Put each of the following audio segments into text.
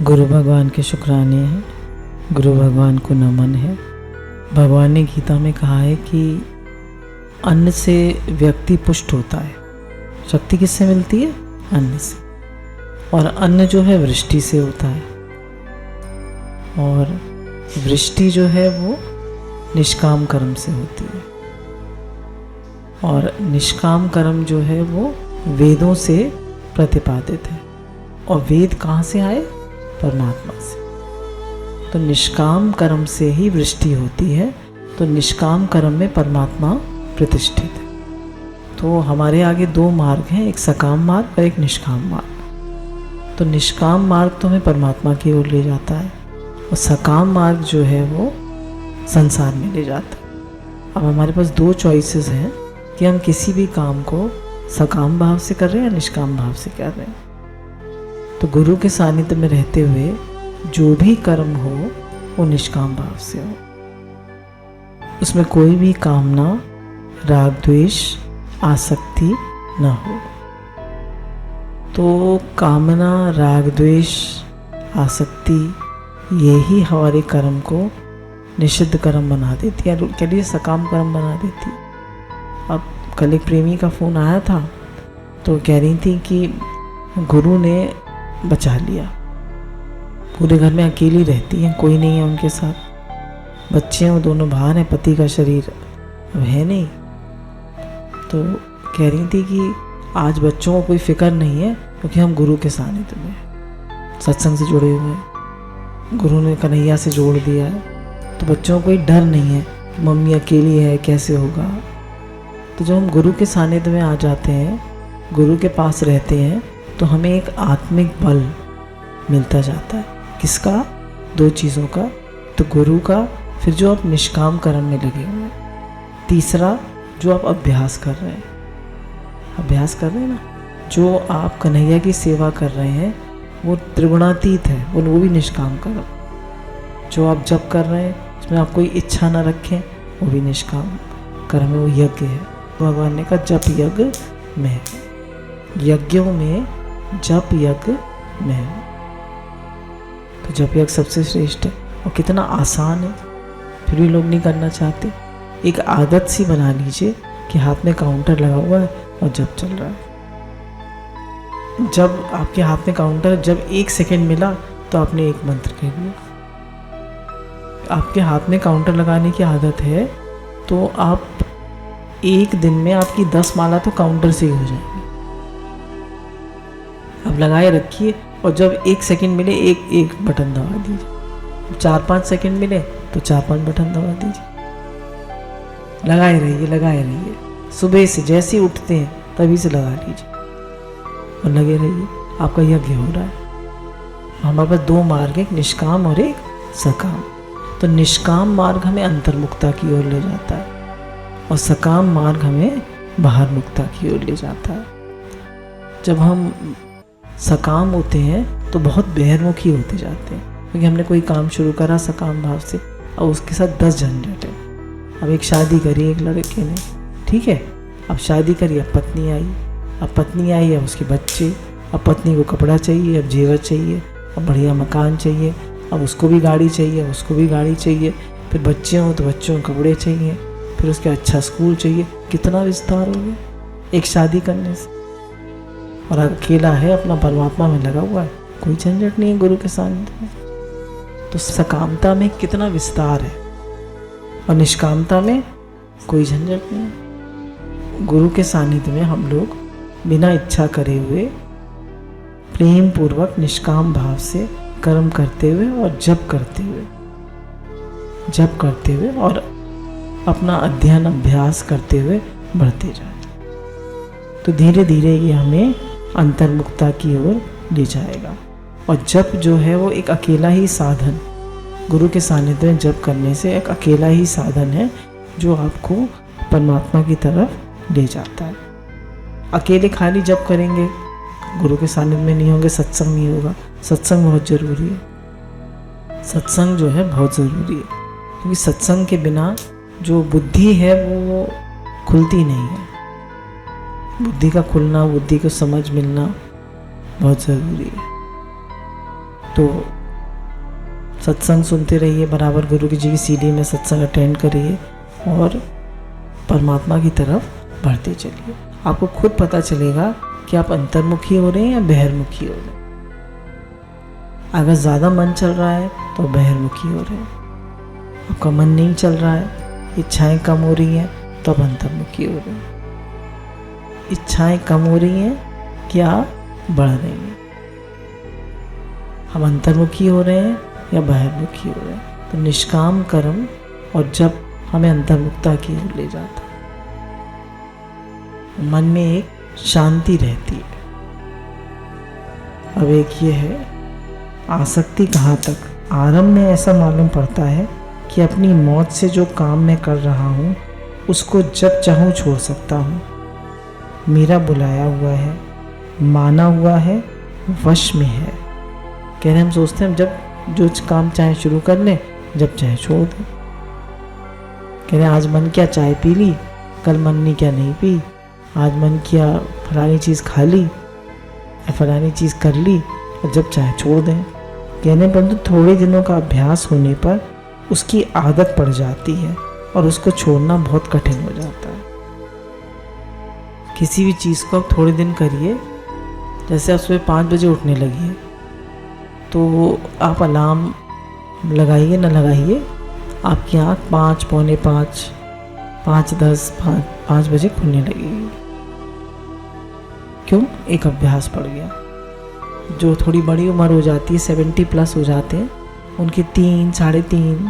गुरु भगवान के शुक्राने हैं, गुरु भगवान को नमन है। भगवान ने गीता में कहा है कि अन्न से व्यक्ति पुष्ट होता है। शक्ति किससे मिलती है? अन्न से। और अन्न जो है वृष्टि से होता है, और वृष्टि जो है वो निष्काम कर्म से होती है, और निष्काम कर्म जो है वो वेदों से प्रतिपादित है। और वेद कहाँ से आए? परमात्मा से। तो निष्काम कर्म से ही वृष्टि होती है, तो निष्काम कर्म में परमात्मा प्रतिष्ठित है। तो हमारे आगे दो मार्ग हैं, एक सकाम मार्ग और एक निष्काम मार्ग। तो निष्काम मार्ग तो हमें परमात्मा की ओर ले जाता है, और सकाम मार्ग जो है वो संसार में ले जाता है। अब हमारे पास दो चॉइसेस हैं कि हम किसी भी काम को सकाम भाव से कर रहे हैं या निष्काम भाव से कर रहे हैं। तो गुरु के सानिध्य में रहते हुए जो भी कर्म हो वो निष्काम भाव से हो, उसमें कोई भी कामना, राग, द्वेष, आसक्ति न हो। तो कामना, राग, द्वेष, आसक्ति यही हमारे कर्म को निषिद्ध कर्म बना देती है, के लिए सकाम कर्म बना देती है। अब कल एक प्रेमी का फ़ोन आया था, तो कह रही थी कि गुरु ने बचा लिया, पूरे घर में अकेली रहती हैं, कोई नहीं है उनके साथ, बच्चे हैं, वो दोनों बाहर हैं, पति का शरीर अब है नहीं। तो कह रही थी कि आज बच्चों को कोई फिक्र नहीं है, क्योंकि हम गुरु के सानिध्य में सत्संग से जुड़े हुए हैं, गुरु ने कन्हैया से जोड़ दिया है, तो बच्चों को कोई डर नहीं है कि मम्मी अकेली है, कैसे होगा। तो जब हम गुरु के सानिध्य में आ जाते हैं, गुरु के पास रहते हैं, तो हमें एक आत्मिक बल मिलता जाता है। किसका? दो चीज़ों का। तो गुरु का, फिर जो आप निष्काम कर्म में लगे हुए हैं, तीसरा जो आप अभ्यास कर रहे हैं, अभ्यास कर रहे हैं ना, जो आप कन्हैया की सेवा कर रहे हैं वो त्रिगुणातीत है, वो भी निष्काम कर्म। जो आप जप कर रहे हैं उसमें आप कोई इच्छा ना रखें, वो भी निष्काम कर्म है, वो यज्ञ है। भगवान ने कहा जप यज्ञ में, यज्ञों में जप यज्ञ में। तो जप यज्ञ सबसे श्रेष्ठ है, और कितना आसान है, फिर भी लोग नहीं करना चाहते। एक आदत सी बना लीजिए कि हाथ में काउंटर लगा हुआ है और जप चल रहा है। जब आपके हाथ में काउंटर, जब 1 सेकेंड मिला तो आपने एक मंत्र कह लिया। आपके हाथ में काउंटर लगाने की आदत है, तो आप एक दिन में आपकी 10 माला तो काउंटर से ही हो जाएगी। अब लगाए रखिए, और जब 1 सेकेंड मिले एक बटन दबा दीजिए, 4-5 सेकेंड मिले तो 4-5 बटन दबा दीजिए। लगाए रहिए। सुबह से जैसे ही उठते हैं तभी से लगा लीजिए और लगे रहिए, आपका यज्ञ हो रहा है। हमारे पास दो मार्ग, एक निष्काम और एक सकाम। तो निष्काम मार्ग हमें अंतर्मुक्ता की ओर ले जाता है, और सकाम मार्ग हमें बाहर मुक्ता की ओर ले जाता है। जब हम सकाम होते हैं तो बहुत बहिर्मुखी होते जाते हैं, क्योंकि हमने कोई काम शुरू करा सकाम भाव से, और उसके साथ 10 झंझट है। अब एक शादी करी एक लड़के ने, ठीक है, अब शादी करी, अब पत्नी आई, अब उसके बच्चे, अब पत्नी को कपड़ा चाहिए, अब जेवर चाहिए, अब बढ़िया मकान चाहिए, अब उसको भी गाड़ी चाहिए, फिर बच्चे हों तो बच्चों को कपड़े चाहिए, फिर उसके अच्छा स्कूल चाहिए। कितना विस्तार हो गया एक शादी करने से। और अकेला है, अपना परमात्मा में लगा हुआ है, कोई झंझट नहीं है गुरु के सानिध्य में। तो सकामता में कितना विस्तार है, और निष्कामता में कोई झंझट नहीं है। गुरु के सानिध्य में हम लोग बिना इच्छा करे हुए प्रेम पूर्वक निष्काम भाव से कर्म करते हुए और जप करते हुए और अपना अध्ययन अभ्यास करते हुए बढ़ते जाए, तो धीरे धीरे ये हमें अंतर्मुक्ता की ओर ले जाएगा। और जप जो है वो एक अकेला ही साधन, गुरु के सानिध्य में जप करने से एक अकेला ही साधन है जो आपको परमात्मा की तरफ ले जाता है। अकेले खाली जप करेंगे, गुरु के सानिध्य में नहीं होंगे, सत्संग नहीं होगा। सत्संग बहुत ज़रूरी है, सत्संग जो है बहुत ज़रूरी है, क्योंकि सत्संग के बिना जो बुद्धि है वो खुलती नहीं है। बुद्धि का खुलना, बुद्धि को समझ मिलना बहुत ज़रूरी है। तो सत्संग सुनते रहिए, बराबर गुरु जी की सीढ़ी में सत्संग अटेंड करिए और परमात्मा की तरफ बढ़ते चलिए। आपको खुद पता चलेगा कि आप अंतर्मुखी हो रहे हैं या बहिर्मुखी हो रहे हैं। अगर ज़्यादा मन चल रहा है तो बहिर्मुखी हो रहे हैं, आपका मन नहीं चल रहा है, इच्छाएं कम हो रही हैं तो आप अंतर्मुखी हो रहे हैं। इच्छाएं कम हो रही हैं क्या बढ़ रही हैं? हम अंतर्मुखी हो रहे हैं या बहिर्मुखी हो रहे हैं? तो निष्काम कर्म और जब हमें अंतर्मुखता की ओर ले जाता है, मन में एक शांति रहती है। अब एक ये है आसक्ति कहाँ तक। आरंभ में ऐसा मालूम पड़ता है कि अपनी मौत से जो काम मैं कर रहा हूँ उसको जब चाहूँ छोड़ सकता हूँ। मेरा बुलाया हुआ है, माना हुआ है, वश में है। कह रहे हम सोचते हैं जब जो काम चाहे शुरू कर लें, जब चाहे छोड़ दें। कह रहे आज मन किया चाय पी ली, कल मन नहीं किया नहीं पी, आज मन किया फलानी चीज़ खा ली, फलानी चीज़ कर ली, और जब चाहे छोड़ दें। कहने परंतु थोड़े दिनों का अभ्यास होने पर उसकी आदत पड़ जाती है और उसको छोड़ना बहुत कठिन हो जाता है। किसी भी चीज़ को आप थोड़े दिन करिए, जैसे आप सुबह 5 बजे उठने लगी है तो आप अलार्म लगाइए ना लगाइए, आपकी आँख 5, पौने 5, 5:10, 5 बजे खुलने लगेगी। क्यों? एक अभ्यास पड़ गया। जो थोड़ी बड़ी उम्र हो जाती है, 70+ हो जाते हैं, उनकी 3, 3:30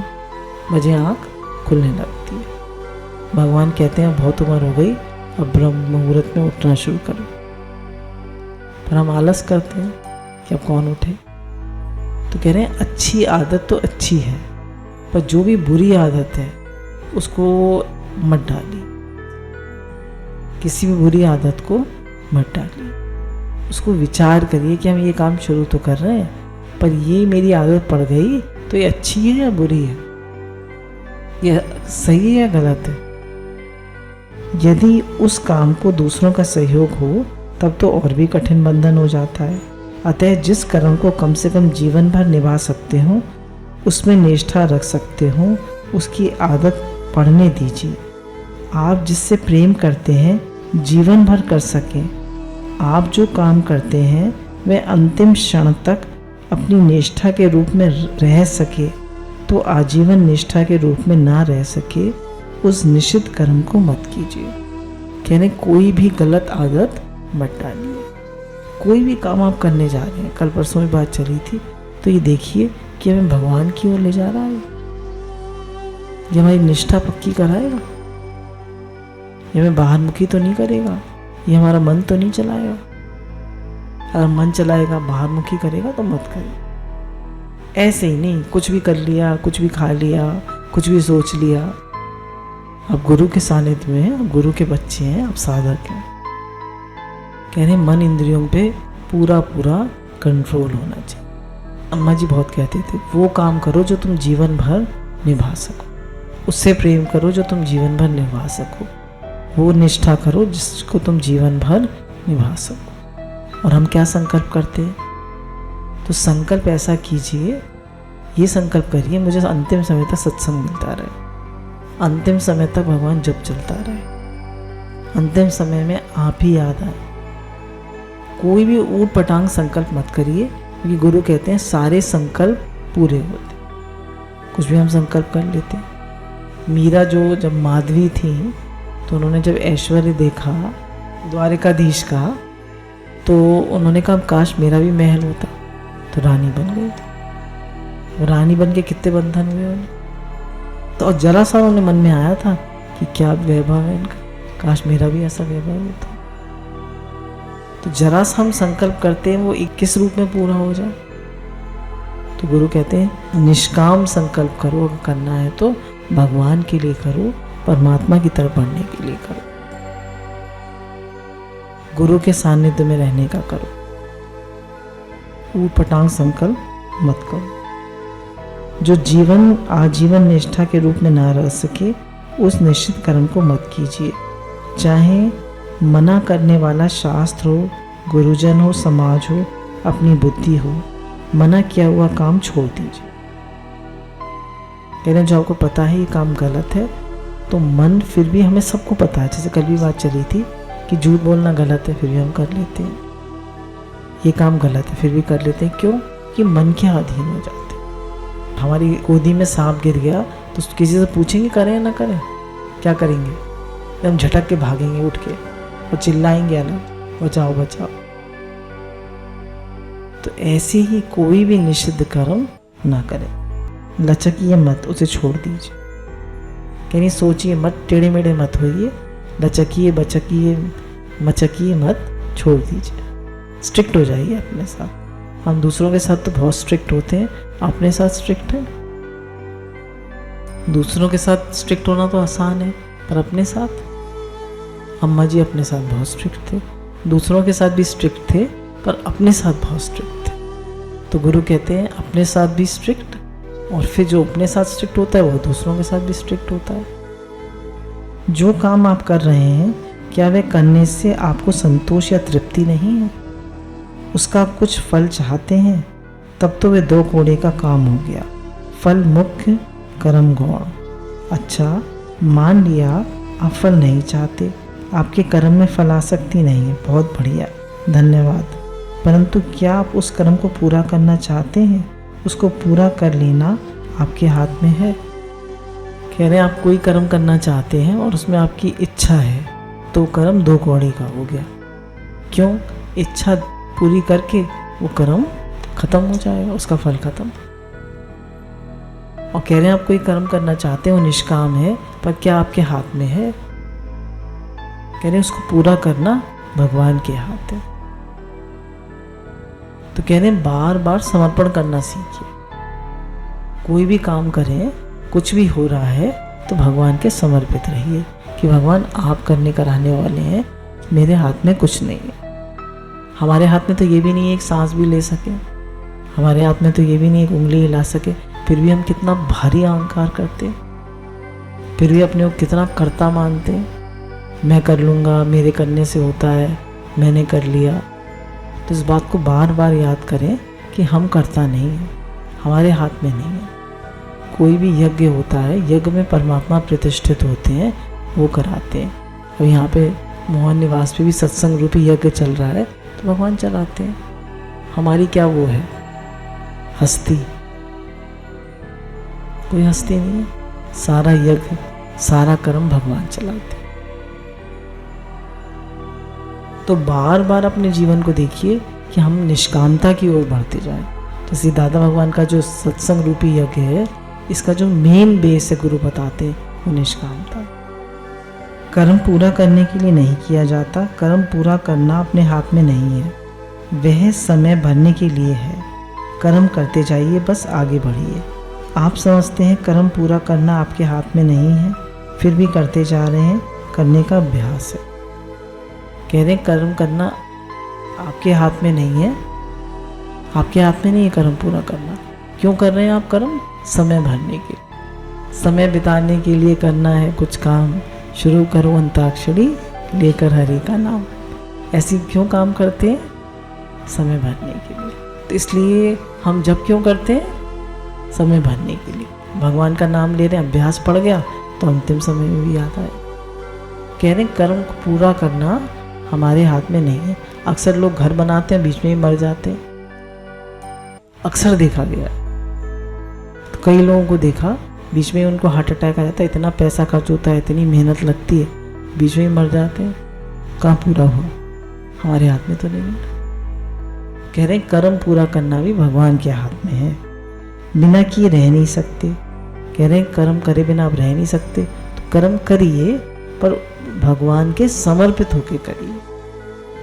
बजे आँख खुलने लगती है। भगवान कहते हैं बहुत उम्र हो गई, अब ब्रह्म मुहूर्त में उठना शुरू करो। पर हम आलस करते हैं कि अब कौन उठे। तो कह रहे हैं अच्छी आदत तो अच्छी है, पर जो भी बुरी आदत है उसको मत डालिए। किसी भी बुरी आदत को मत डालिए। उसको विचार करिए कि हम ये काम शुरू तो कर रहे हैं, पर ये मेरी आदत पड़ गई तो ये अच्छी है या बुरी है, ये सही है या गलत है। यदि उस काम को दूसरों का सहयोग हो तब तो और भी कठिन बंधन हो जाता है। अतः जिस कर्म को कम से कम जीवन भर निभा सकते हो, उसमें निष्ठा रख सकते हो, उसकी आदत पड़ने दीजिए। आप जिससे प्रेम करते हैं जीवन भर कर सकें। आप जो काम करते हैं वह अंतिम क्षण तक अपनी निष्ठा के रूप में रह सके, तो आजीवन निष्ठा के रूप में ना रह सके, उस निषिद्ध कर्म को मत कीजिए। कहने कोई भी गलत आदत मत डालिए। कोई भी काम आप करने जा रहे हैं, कल परसों में बात चली थी, तो ये देखिए कि हमें भगवान की ओर ले जा रहा है, ये हमारी निष्ठा पक्की कराएगा, ये हमें बाहरमुखी तो नहीं करेगा, ये हमारा मन तो नहीं चलाएगा। अगर मन चलाएगा, बाहरमुखी करेगा तो मत करिए। ऐसे ही नहीं कुछ भी कर लिया, कुछ भी खा लिया, कुछ भी सोच लिया। आप गुरु के सानिध्य में हैं, आप गुरु के बच्चे हैं, आप साधक हैं। कह रहे मन इंद्रियों पे पूरा कंट्रोल होना चाहिए। अम्मा जी बहुत कहते थे वो काम करो जो तुम जीवन भर निभा सको, उससे प्रेम करो जो तुम जीवन भर निभा सको, वो निष्ठा करो जिसको तुम जीवन भर निभा सको। और हम क्या संकल्प करते हैं? तो संकल्प ऐसा कीजिए, ये संकल्प करिए मुझे अंतिम समय तक सत्संग मिलता रहे, अंतिम समय तक भगवान जप चलता रहे, अंतिम समय में आप ही याद आए। कोई भी ऊट पटांग संकल्प मत करिए, क्योंकि गुरु कहते हैं सारे संकल्प पूरे होते। कुछ भी हम संकल्प कर लेते हैं। मीरा जो जब माधवी थी तो उन्होंने जब ऐश्वर्य देखा द्वारिकाधीश का, तो उन्होंने कहा काश मेरा भी महल होता, तो रानी बन गई थी। रानी बन के कितने बंधन हुए उन्हें, तो जरा सा उन्हें मन में आया था कि क्या वैभव है इनका, काश मेरा भी ऐसा वैभव होता। तो जरा सा हम संकल्प करते हैं वो 21 रूप में पूरा हो जाए। तो गुरु कहते हैं निष्काम संकल्प करो, अगर करना है तो भगवान के लिए करो, परमात्मा की तरफ बढ़ने के लिए करो, गुरु के सानिध्य में रहने का करो। ऊट पटांग संकल्प मत करो। जो जीवन आजीवन निष्ठा के रूप में ना रह सके, उस निश्चित कर्म को मत कीजिए। चाहे मना करने वाला शास्त्र हो, गुरुजन हो, समाज हो, अपनी बुद्धि हो, मना किया हुआ काम छोड़ दीजिए। कह रहे हैं जो आपको पता है ये काम गलत है, तो मन फिर भी, हमें सबको पता है, जैसे कल भी बात चली थी कि झूठ बोलना गलत है, फिर भी हम कर लेते हैं। ये काम गलत है, फिर भी कर लेते हैं। क्यों? कि मन के अधीन हो जाते हैं। हमारी गोदी में सांप गिर गया तो किसी से पूछेंगे करें या ना करें? क्या करेंगे? हम झटक के भागेंगे उठ के और चिल्लाएंगे अलग, बचाओ बचाओ। तो ऐसे ही कोई भी निषिद्ध कर्म ना करें। लचकिए मत, उसे छोड़ दीजिए। कहीं सोचिए मत, टेढ़े मेढ़े मत होइए, लचकिए बचकिए मचकिए मत, छोड़ दीजिए। स्ट्रिक्ट हो जाइए अपने साथ। हम दूसरों के साथ तो बहुत स्ट्रिक्ट होते हैं, अपने साथ स्ट्रिक्ट है। दूसरों के साथ स्ट्रिक्ट होना तो आसान है, पर अपने साथ, अम्मा जी अपने साथ बहुत स्ट्रिक्ट थे, दूसरों के साथ भी स्ट्रिक्ट थे, पर अपने साथ बहुत स्ट्रिक्ट थे। तो गुरु कहते हैं अपने साथ भी स्ट्रिक्ट, और फिर जो अपने साथ स्ट्रिक्ट होता है वो दूसरों के साथ भी स्ट्रिक्ट होता है। जो काम आप कर रहे हैं, क्या वे करने से आपको संतोष या तृप्ति नहीं है? उसका आप कुछ फल चाहते हैं, तब तो वे दो कोड़े का काम हो गया। फल मुख्य, कर्म गौण। अच्छा, मान लिया आप फल नहीं चाहते, आपके कर्म में फल आसक्ति नहीं है, बहुत बढ़िया, धन्यवाद। परंतु क्या आप उस कर्म को पूरा करना चाहते हैं? उसको पूरा कर लेना आपके हाथ में है। कह रहे हैं आप कोई कर्म करना चाहते हैं और उसमें आपकी इच्छा है, तो कर्म दो कौड़ी का हो गया। क्यों? इच्छा पूरी करके वो कर्म खत्म हो जाएगा, उसका फल खत्म। और कह रहे हैं आप कोई कर्म करना चाहते हैं, वो निष्काम है, पर क्या आपके हाथ में है? कह रहे हैं उसको पूरा करना भगवान के हाथ है। तो कह रहे हैं बार बार समर्पण करना सीखिए। कोई भी काम करें, कुछ भी हो रहा है तो भगवान के समर्पित रहिए कि भगवान आप करने कराने वाले हैं, मेरे हाथ में कुछ नहीं है। हमारे हाथ में तो ये भी नहीं है एक सांस भी ले सके, हमारे हाथ में तो ये भी नहीं एक उंगली हिला सके, फिर भी हम कितना भारी अहंकार करते हैं, फिर भी अपने को कितना कर्ता मानते हैं। मैं कर लूँगा, मेरे करने से होता है, मैंने कर लिया। तो इस बात को बार बार याद करें कि हम कर्ता नहीं हैं, हमारे हाथ में नहीं है। कोई भी यज्ञ होता है, यज्ञ में परमात्मा प्रतिष्ठित होते हैं, वो कराते हैं। अब यहाँ पे मोहन निवास पे भी सत्संग रूपी यज्ञ चल रहा है, तो भगवान चलाते हैं। हमारी क्या वो है हस्ती? कोई हस्ती नहीं है। सारा यज्ञ, सारा कर्म भगवान चलाते हैं। तो बार बार अपने जीवन को देखिए कि हम निष्कामता की ओर बढ़ते जाएं। तो श्री दादा भगवान का जो सत्संग रूपी यज्ञ है, इसका जो मेन बेस है गुरु बताते हैं, वो निष्कामता। कर्म पूरा करने के लिए नहीं किया जाता, कर्म पूरा करना अपने हाथ में नहीं है, वह समय भरने के लिए है। कर्म करते जाइए, बस आगे बढ़िए। आप समझते हैं कर्म पूरा करना आपके हाथ में नहीं है, फिर भी करते जा रहे हैं, करने का अभ्यास है। कह रहे हैं कर्म करना आपके हाथ में नहीं है, आपके हाथ में नहीं है कर्म पूरा करना। क्यों कर रहे हैं आप कर्म? समय भरने के लिए, समय बिताने के लिए करना है कुछ काम। शुरू करो अंताक्षरी लेकर हरि का नाम। ऐसी क्यों काम करते हैं? समय भरने के लिए। तो इसलिए हम जब क्यों करते हैं? समय भरने के लिए। भगवान का नाम ले रहे हैं, अभ्यास पड़ गया तो अंतिम समय में भी याद आए। कह रहे हैं कर्म को पूरा करना हमारे हाथ में नहीं है। अक्सर लोग घर बनाते हैं, बीच में ही मर जाते हैं, अक्सर देखा गया। तो कई लोगों को देखा बीच में उनको हार्ट अटैक आ जाता है, इतना पैसा खर्च होता है, इतनी मेहनत लगती है, बीच में ही मर जाते हैं। कहाँ पूरा हुआ? हमारे हाथ में तो नहीं है। कह रहे हैं कर्म पूरा करना भी भगवान के हाथ में है, बिना किए रह नहीं सकते। कह रहे हैं कर्म करे बिना आप रह नहीं सकते, तो कर्म करिए पर भगवान के समर्पित होके करिए।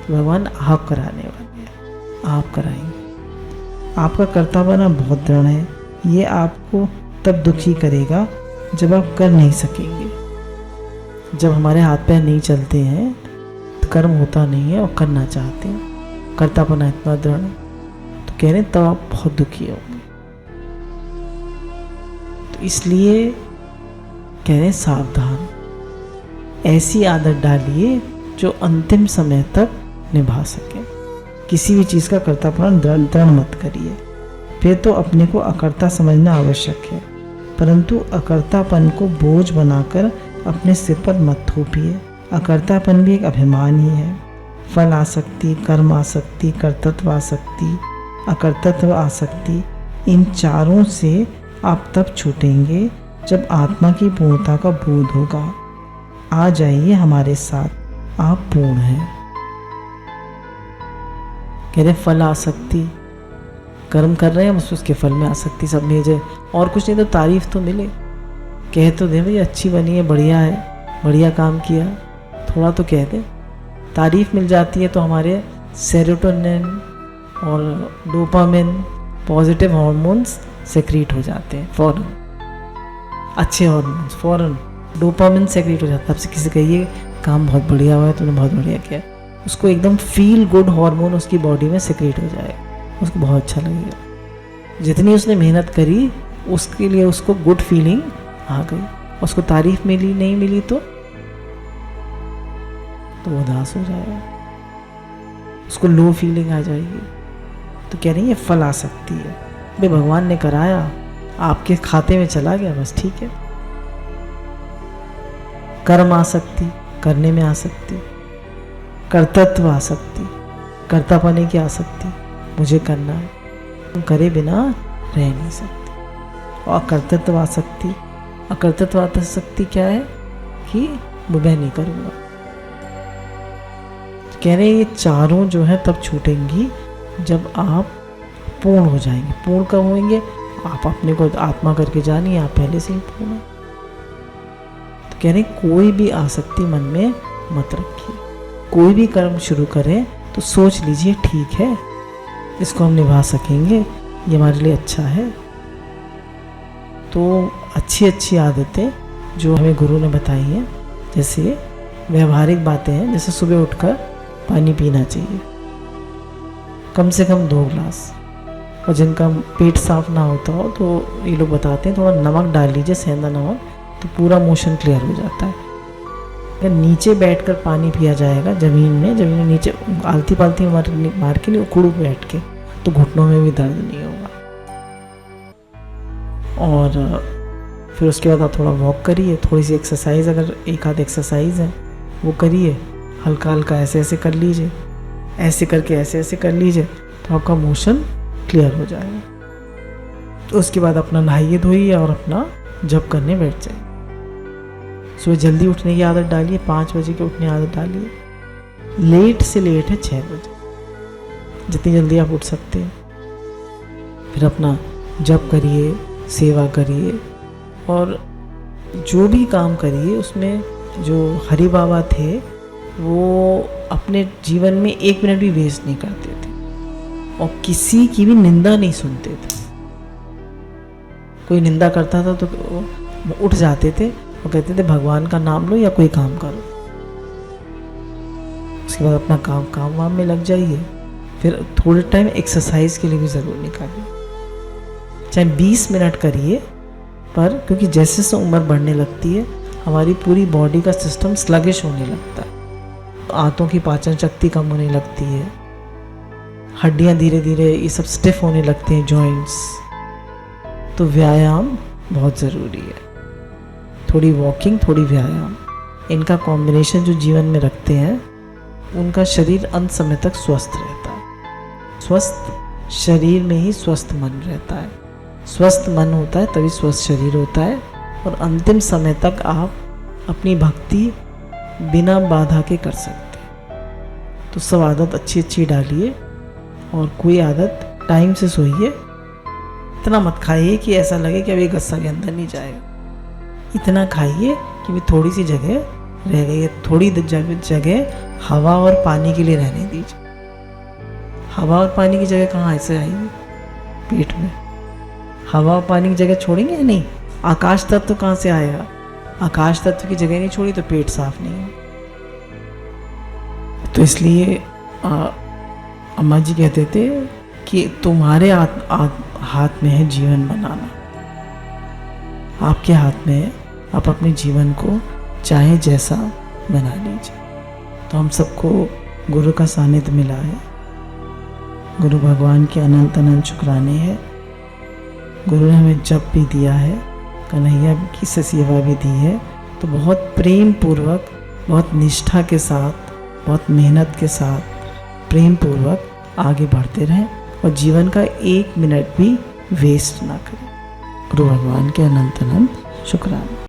भगवान आप कराने वाले हैं, आप कराएंगे। आपका कर्तव्य बहुत दृढ़ है, ये आपको तब दुखी करेगा जब आप कर नहीं सकेंगे। जब हमारे हाथ पैर नहीं चलते हैं तो कर्म होता नहीं है और करना चाहते हैं, कर्तापना इतना दृढ़ है, तो कह रहे हैं तब आप बहुत दुखी होंगे। तो इसलिए कह रहे हैं सावधान, ऐसी आदत डालिए जो अंतिम समय तक निभा सके। किसी भी चीज़ का कर्तापना दृढ़ मत करिए। फिर तो अपने को अकर्ता समझना आवश्यक है, परंतु अकर्तापन को बोझ बनाकर अपने सिर पर मत थोपिए। अकर्तापन भी एक अभिमान ही है। फल आसक्ति, कर्म आसक्ति, कर्तृत्व आसक्ति, अकर्तृत्व आसक्ति, इन चारों से आप तब छूटेंगे जब आत्मा की पूर्णता का बोध होगा। आ जाइए हमारे साथ, आप पूर्ण हैं। कह रहे फल आसक्ति, कर्म कर रहे हैं बस उसके फल में आसक्ति सब में जाए, और कुछ नहीं तो तारीफ तो मिले, कह तो दे भाई अच्छी बनी है, बढ़िया है, बढ़िया काम किया, थोड़ा तो कह दे, तारीफ मिल जाती है तो हमारे सेरोटोनिन और डोपामिन पॉजिटिव हार्मोन्स सेक्रीट हो जाते हैं फ़ौरन, अच्छे हार्मोन्स फ़ौरन डोपामिन सेक्रीट हो जाता है। आपसे किसी कहिए काम बहुत बढ़िया हुआ है, तुमने बहुत बढ़िया किया, उसको एकदम फील गुड हार्मोन उसकी बॉडी में सेक्रीट हो जाएगा, उसको बहुत अच्छा लगेगा। जितनी उसने मेहनत करी उसके लिए उसको गुड फीलिंग आ गई, उसको तारीफ मिली नहीं मिली तो उदास हो जाएगा, उसको लो फीलिंग आ जाएगी। तो कह रही है फल आ सकती है, भाई भगवान ने कराया, आपके खाते में चला गया, बस ठीक है। कर्म आसक्ति, करने में आसक्ति, कर्तृत्व आसक्ति, कर्तापने की आसक्ति, मुझे करना है, तुम करे बिना रह नहीं सकते। और अकर्तृत्व आसक्ति, अकर्तृत्व आसक्ति क्या है कि मैं नहीं करूँगा। कह रहे ये चारों जो है तब छूटेंगी जब आप पूर्ण हो जाएंगे। पूर्ण कब होंगे? आप अपने को आत्मा करके जानिए, आप पहले से ही पूर्ण हैं। तो कह रहे कोई भी आसक्ति मन में मत रखिए, कोई भी कर्म शुरू करें तो सोच लीजिए ठीक है, इसको हम निभा सकेंगे, ये हमारे लिए अच्छा है। तो अच्छी अच्छी आदतें जो हमें गुरु ने बताई हैं, जैसे व्यवहारिक बातें हैं, जैसे सुबह उठकर पानी पीना चाहिए कम से कम 2 ग्लास, और जिनका पेट साफ ना होता हो तो ये लोग बताते हैं थोड़ा नमक डाल लीजिए, सेंधा नमक, तो पूरा मोशन क्लियर हो जाता है। अगर नीचे बैठकर पानी पिया जाएगा जमीन में नीचे आलती पालती मार के नहीं, उखड़ू बैठ के, तो घुटनों में भी दर्द नहीं होगा। और फिर उसके बाद आप थोड़ा वॉक करिए, थोड़ी सी एक्सरसाइज, अगर एक आध एक्सरसाइज है वो करिए, हल्का हल्का ऐसे ऐसे कर लीजिए, ऐसे करके ऐसे ऐसे कर लीजिए, तो आपका मोशन क्लियर हो जाएगा। तो उसके बाद अपना नहाइए धोइए और अपना जप करने बैठ जाइए। सुबह जल्दी उठने की आदत डालिए, 5 बजे की उठने की आदत डालिए। लेट से लेट है 6 बजे, जितनी जल्दी आप उठ सकते हैं। फिर अपना जप करिए, सेवा करिए, और जो भी काम करिए उसमें जो हरि बाबा थे वो अपने जीवन में 1 मिनट भी वेस्ट नहीं करते थे और किसी की भी निंदा नहीं सुनते थे। कोई निंदा करता था तो उठ जाते थे और कहते थे भगवान का नाम लो या कोई काम करो। उसके बाद अपना काम वाम में लग जाइए। फिर थोड़े टाइम एक्सरसाइज के लिए भी ज़रूर निकालिए, चाहे 20 मिनट करिए, पर क्योंकि जैसे जैसे उम्र बढ़ने लगती है हमारी पूरी बॉडी का सिस्टम स्लगिश होने लगता है, आंतों की पाचन शक्ति कम होने लगती है, हड्डियां धीरे धीरे ये सब स्टिफ होने लगते हैं, जॉइंट्स। तो व्यायाम बहुत ज़रूरी है, थोड़ी वॉकिंग, थोड़ी व्यायाम, इनका कॉम्बिनेशन जो जीवन में रखते हैं उनका शरीर अंत समय तक स्वस्थ रहता है। स्वस्थ शरीर में ही स्वस्थ मन रहता है, स्वस्थ मन होता है तभी स्वस्थ शरीर होता है, और अंतिम समय तक आप अपनी भक्ति बिना बाधा के कर सकते हैं। तो सब आदत अच्छी अच्छी डालिए, और कोई आदत टाइम से सोइए। इतना मत खाइए कि ऐसा लगे कि अभी गस्सा के अंदर नहीं जाएगा, इतना खाइए कि भी थोड़ी सी जगह रह गई है, थोड़ी जगह हवा और पानी के लिए रहने दीजिए। हवा और पानी की जगह कहाँ ऐसे आएगी? पेट में। हवा और पानी की जगह छोड़ेंगे या नहीं? आकाश तत्व तो कहाँ से आएगा? आकाश तत्व की जगह नहीं छोड़ी तो पेट साफ नहीं है। तो इसलिए अम्मा जी कहते थे कि तुम्हारे हाथ में है जीवन बनाना, आपके हाथ में है, आप अपने जीवन को चाहे जैसा बना लीजिए। तो हम सबको गुरु का सानिध्य मिला है, गुरु भगवान के अनंत अनंत शुक्राने हैं गुरु ने हमें जप भी दिया है, कन्हैया की सेवा भी दी है, तो बहुत प्रेम पूर्वक, बहुत निष्ठा के साथ, बहुत मेहनत के साथ, प्रेम पूर्वक आगे बढ़ते रहें और जीवन का 1 मिनट भी वेस्ट ना करें। गुरु भगवान के अनंत अनंत शुक्राना।